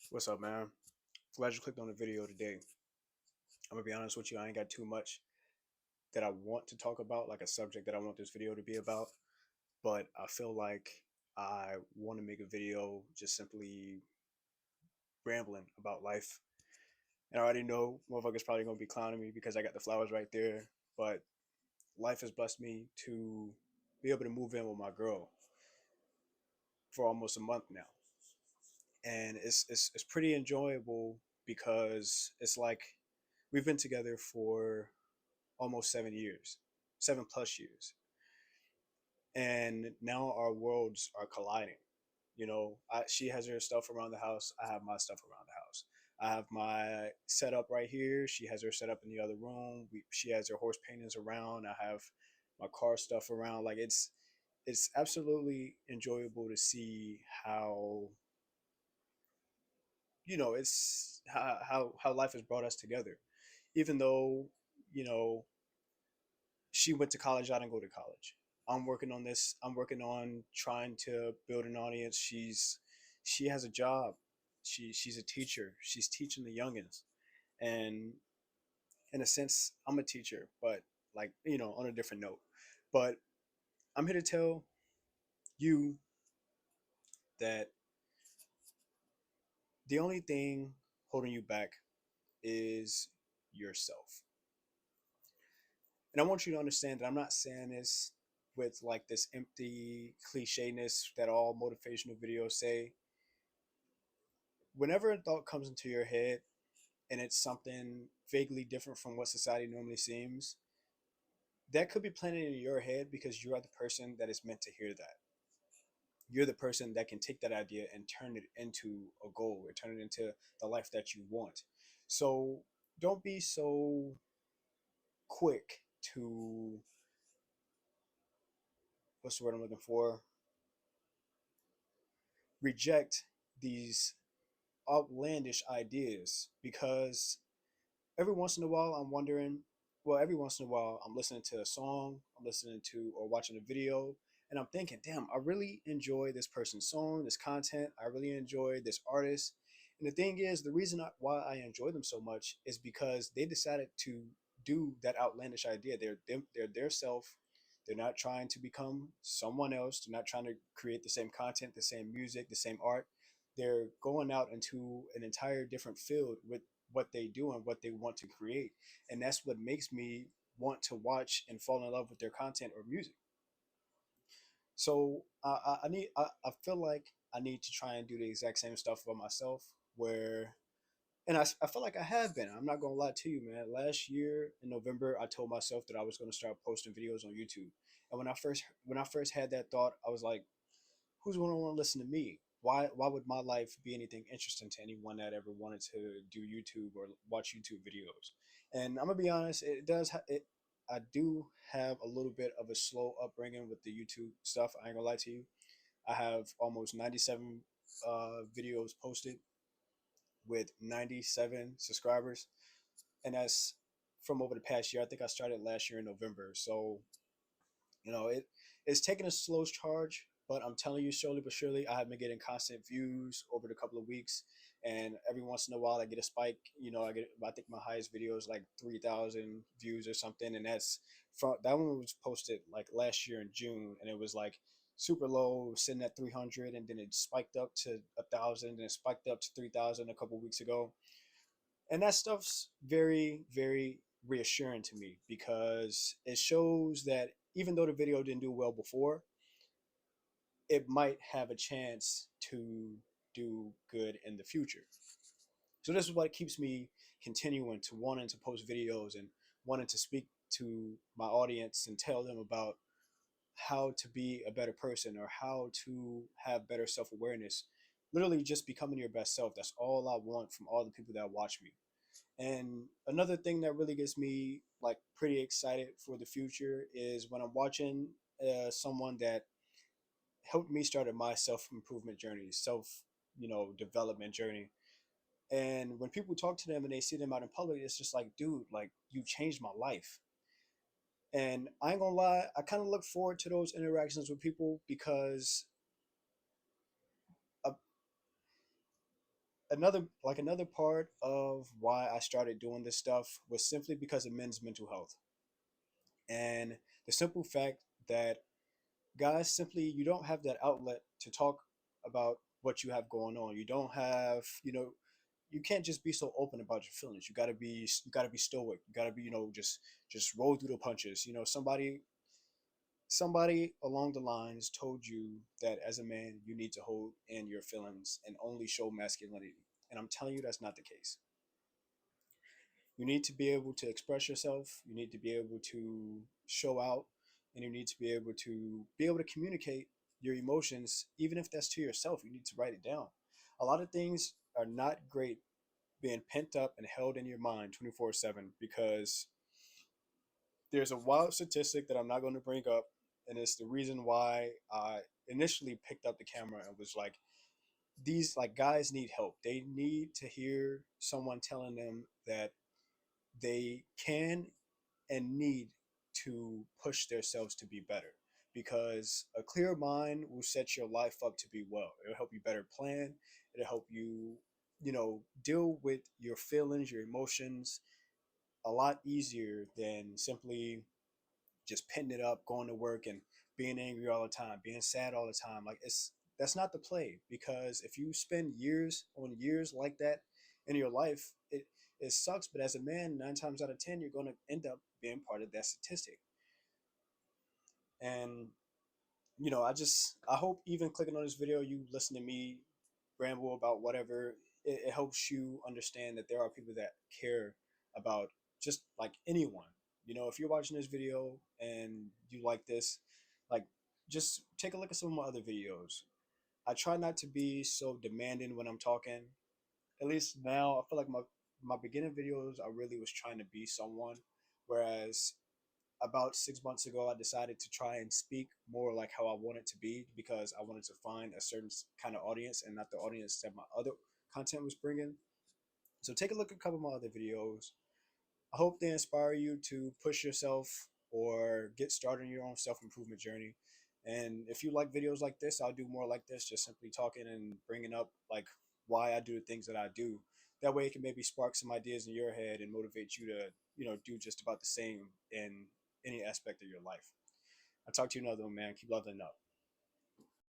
What's up, man? Glad you clicked on the video today. I'm gonna be honest with you, I ain't got too much that I want to talk about, like a subject that I want this video to be about, but I feel like I want to make a video just simply rambling about life. And I already know motherfuckers probably gonna be clowning me because I got the flowers right there, but life has blessed me to be able to move in with my girl for almost a month now. And it's pretty enjoyable because it's like we've been together for almost 7 years, 7+ years. And now our worlds are colliding. She has her stuff around the house. I have my stuff around the house. I have my setup right here. She has her setup in the other room. She has her horse paintings around. I have my car stuff around. Like it's absolutely enjoyable to see how it's how life has brought us together. Even though you know she went to college. I didn't go to college. I'm working on this. I'm working on trying to build an audience. She has a job. She's a teacher. She's teaching the youngins, and in a sense, I'm a teacher, but like on a different note. But I'm here to tell you that the only thing holding you back is yourself. And I want you to understand that I'm not saying this with like this empty clichéness that all motivational videos say. Whenever a thought comes into your head and it's something vaguely different from what society normally seems, that could be planted in your head because you are the person that is meant to hear that. You're the person that can take that idea and turn it into a goal or turn it into the life that you want. So don't be so quick to, what's the word I'm looking for? Reject these outlandish ideas because every once in a while I'm wondering, well, every once in a while I'm listening to a song, I'm listening to or watching a video, and I'm thinking, damn, I really enjoy this person's song, this content. I really enjoy this artist. And the thing is, the reason why I enjoy them so much is because they decided to do that outlandish idea. They're their self. They're not trying to become someone else. They're not trying to create the same content, the same music, the same art. They're going out into an entire different field with what they do and what they want to create. And that's what makes me want to watch and fall in love with their content or music. So I feel like I need to try and do the exact same stuff for myself where and I feel like I have been. I'm not gonna lie to you, man. Last year in November, I told myself that I was gonna start posting videos on YouTube. And when I first had that thought, I was like, who's gonna want to listen to me? Why would my life be anything interesting to anyone that ever wanted to do YouTube or watch YouTube videos? And I'm gonna be honest, it does it. I do have a little bit of a slow upbringing with the YouTube stuff. I ain't gonna lie to you. I have almost 97 videos posted with 97 subscribers, and that's from over the past year. I think I started last year in November. So it's taken a slow charge, but I'm telling you, slowly but surely, I have been getting constant views over the couple of weeks, and every once in a while, I get a spike. I think my highest video is like 3,000 views or something, and that one was posted like last year in June, and it was like super low, sitting at 300, and then it spiked up to 1,000, and it spiked up to 3,000 a couple of weeks ago, and that stuff's very, very reassuring to me because it shows that even though the video didn't do well before, it might have a chance to do good in the future. So this is what keeps me continuing to wanting to post videos and wanting to speak to my audience and tell them about how to be a better person or how to have better self-awareness. Literally just becoming your best self. That's all I want from all the people that watch me. And another thing that really gets me like pretty excited for the future is when I'm watching someone that helped me start my self improvement journey, development journey. And when people talk to them and they see them out in public, it's just like, dude, like you changed my life. And I ain't gonna lie, I kind of look forward to those interactions with people because a, another part of why I started doing this stuff was simply because of men's mental health and the simple fact that guys simply you don't have that outlet to talk about what you have going on. You don't have, you can't just be so open about your feelings. You got to be stoic. You got to be, just roll through the punches. Somebody along the lines told you that as a man you need to hold in your feelings and only show masculinity. And I'm telling you that's not the case. You need to be able to express yourself, you need to be able to show out, and you need to be able to communicate your emotions, even if that's to yourself. You need to write it down. A lot of things are not great being pent up and held in your mind 24/7 because there's a wild statistic that I'm not going to bring up, and it's the reason why I initially picked up the camera and was like, these like guys need help. They need to hear someone telling them that they can and need to push themselves to be better, because a clear mind will set your life up to be well. It'll help you better plan. It'll help you, deal with your feelings, your emotions a lot easier than simply just pitting it up, going to work and being angry all the time, being sad all the time. Like, that's not the play, because if you spend years on years like that in your life, it sucks. But as a man, 9 times out of 10, you're going to end up being part of that statistic. And I hope even clicking on this video, you listen to me ramble about whatever. It helps you understand that there are people that care about just like anyone. If you're watching this video and you like this, like, just take a look at some of my other videos. I try not to be so demanding when I'm talking. At least now, I feel like my beginning videos, I really was trying to be someone, whereas about 6 months ago, I decided to try and speak more like how I want it to be, because I wanted to find a certain kind of audience and not the audience that my other content was bringing. So take a look at a couple of my other videos. I hope they inspire you to push yourself or get started in your own self improvement journey. And if you like videos like this, I'll do more like this, just simply talking and bringing up like why I do the things that I do. That way, it can maybe spark some ideas in your head and motivate you to, do just about the same in any aspect of your life. I'll talk to you another one, man. Keep leveling up.